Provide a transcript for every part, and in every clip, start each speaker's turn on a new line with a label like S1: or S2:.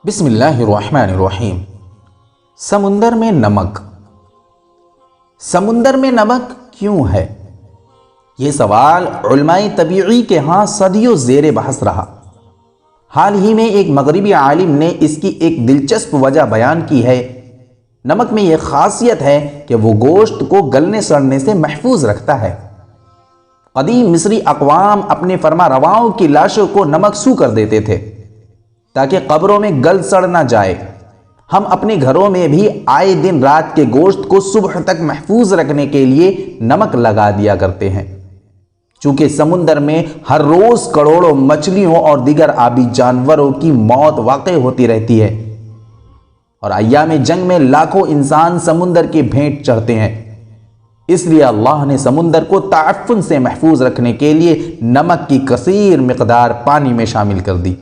S1: بسم اللہ الرحمن الرحیم۔ سمندر میں نمک۔ سمندر میں نمک کیوں ہے؟ یہ سوال علماء طبیعی کے ہاں صدیوں زیر بحث رہا۔ حال ہی میں ایک مغربی عالم نے اس کی ایک دلچسپ وجہ بیان کی ہے۔ نمک میں یہ خاصیت ہے کہ وہ گوشت کو گلنے سڑنے سے محفوظ رکھتا ہے۔ قدیم مصری اقوام اپنے فرما رواؤں کی لاشوں کو نمک سو کر دیتے تھے تاکہ قبروں میں گل سڑ نہ جائے۔ ہم اپنے گھروں میں بھی آئے دن رات کے گوشت کو صبح تک محفوظ رکھنے کے لیے نمک لگا دیا کرتے ہیں۔ چونکہ سمندر میں ہر روز کروڑوں مچھلیوں اور دیگر آبی جانوروں کی موت واقع ہوتی رہتی ہے اور ایام جنگ میں لاکھوں انسان سمندر کے بھینٹ چڑھتے ہیں۔ اس لیے اللہ نے سمندر کو تعفن سے محفوظ رکھنے کے لیے نمک کی کثیر مقدار پانی میں شامل کر دی۔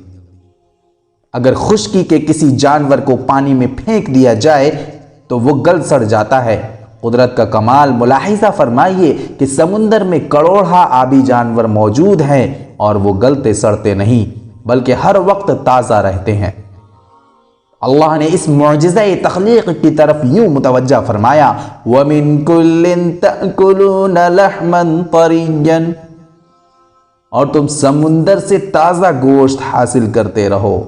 S1: اگر خشکی کے کسی جانور کو پانی میں پھینک دیا جائے تو وہ گل سڑ جاتا ہے۔ قدرت کا کمال ملاحظہ فرمائیے کہ سمندر میں کروڑا آبی جانور موجود ہیں اور وہ گلتے سڑتے نہیں بلکہ ہر وقت تازہ رہتے ہیں۔ اللہ نے اس معجزہ تخلیق کی طرف یوں متوجہ فرمایا، وَمِن كُلٍّ تَأْكُلُونَ لَحْمًا طَرِيًّا، اور تم سمندر سے تازہ گوشت حاصل کرتے رہو۔